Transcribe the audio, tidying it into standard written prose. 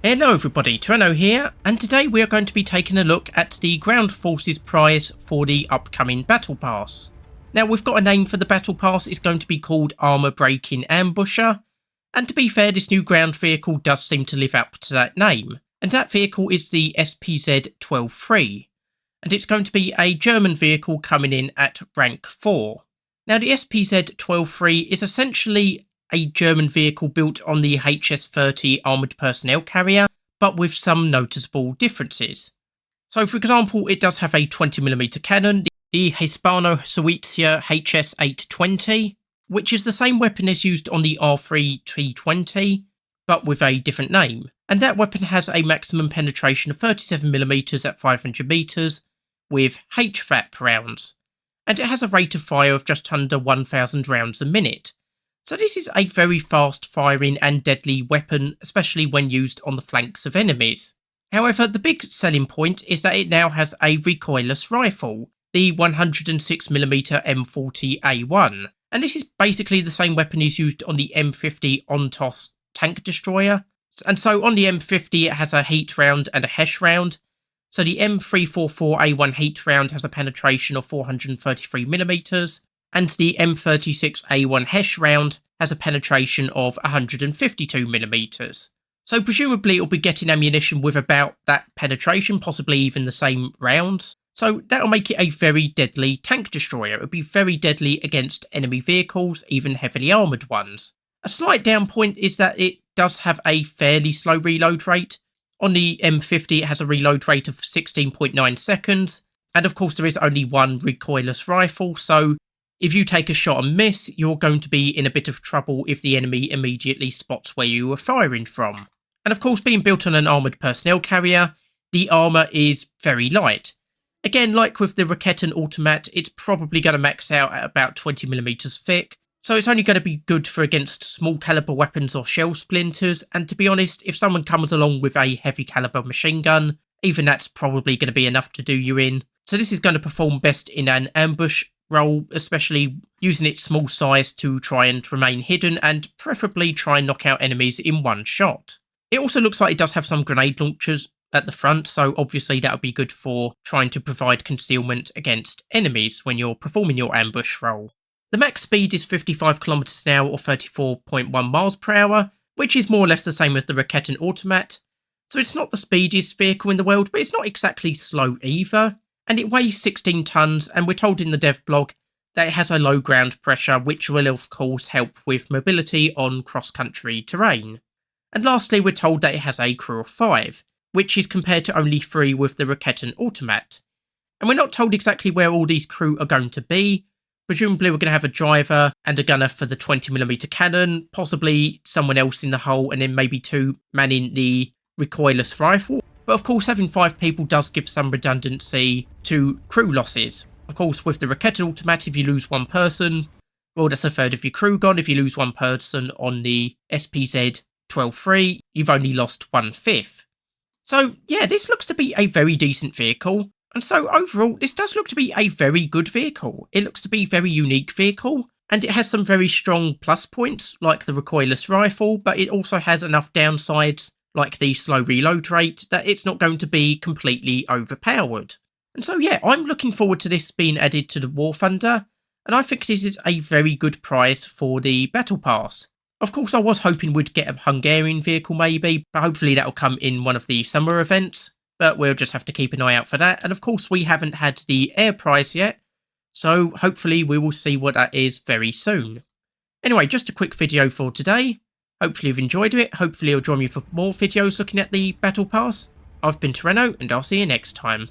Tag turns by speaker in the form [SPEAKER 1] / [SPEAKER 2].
[SPEAKER 1] Hello everybody, Tyranno here, and today we are going to be taking a look at the Ground Forces prize for the upcoming Battle Pass. Now we've got a name for the Battle Pass, it's going to be called Armour Breaking Ambusher, and to be fair this new ground vehicle does seem to live up to that name, and that vehicle is the SPZ-12-3, and it's going to be a German vehicle coming in at rank 4. Now the SPZ-12-3 is essentially a German vehicle built on the HS-30 armoured personnel carrier, but with some noticeable differences. So for example, it does have a 20mm cannon, the Hispano-Suiza HS-820, which is the same weapon as used on the R3 T20, but with a different name. And that weapon has a maximum penetration of 37mm at 500 metres, with HVAP rounds. And it has a rate of fire of just under 1,000 rounds a minute. So this is a very fast firing and deadly weapon, especially when used on the flanks of enemies. However, the big selling point is that it now has a recoilless rifle, the 106mm M40A1. And this is basically the same weapon as used on the M50 Ontos tank destroyer. And so on the M50 it has a heat round and a HESH round. So the M344A1 heat round has a penetration of 433mm. And the M36A1 HESH round has a penetration of 152mm. So presumably it'll be getting ammunition with about that penetration, possibly even the same rounds. So that'll make it a very deadly tank destroyer. It'll be very deadly against enemy vehicles, even heavily armoured ones. A slight down point is that it does have a fairly slow reload rate. On the M50 it has a reload rate of 16.9 seconds. And of course there is only one recoilless rifle, so if you take a shot and miss, you're going to be in a bit of trouble if the enemy immediately spots where you were firing from. And of course, being built on an armoured personnel carrier, the armour is very light. Again, like with the Raketen Automat, it's probably going to max out at about 20mm thick, so it's only going to be good for against small caliber weapons or shell splinters, and to be honest, if someone comes along with a heavy caliber machine gun, even that's probably going to be enough to do you in. So this is going to perform best in an ambush role, especially using its small size to try and remain hidden and preferably try and knock out enemies in one shot. It also looks like it does have some grenade launchers at the front, so obviously that would be good for trying to provide concealment against enemies when you're performing your ambush role. The max speed is 55km an hour or 34.1 miles per hour, which is more or less the same as the Raketen Automat. So it's not the speediest vehicle in the world, but it's not exactly slow either. And it weighs 16 tonnes, and we're told in the dev blog that it has a low ground pressure, which will of course help with mobility on cross-country terrain. And lastly, we're told that it has a crew of 5, which is compared to only 3 with the Raketen Automat. And we're not told exactly where all these crew are going to be. Presumably we're going to have a driver and a gunner for the 20mm cannon, possibly someone else in the hull, and then maybe 2 manning the recoilless rifle. But of course, having 5 people does give some redundancy to crew losses. Of course, with the Raketen Automat, if you lose 1 person, well, that's a third of your crew gone. If you lose 1 person on the SPZ-12-3, you've only lost 1/5. So yeah, this looks to be a very decent vehicle. And so overall, this does look to be a very good vehicle. It looks to be a very unique vehicle. And it has some very strong plus points, like the recoilless rifle, but it also has enough downsides, like the slow reload rate, that it's not going to be completely overpowered. And so yeah, I'm looking forward to this being added to the War Thunder, and I think this is a very good prize for the Battle Pass. Of course, I was hoping we'd get a Hungarian vehicle maybe, but hopefully that'll come in one of the summer events, but we'll just have to keep an eye out for that. And of course, we haven't had the air prize yet, so hopefully we will see what that is very soon. Anyway, just a quick video for today. Hopefully you've enjoyed it. Hopefully you'll join me for more videos looking at the Battle Pass. I've been Tyranno, and I'll see you next time.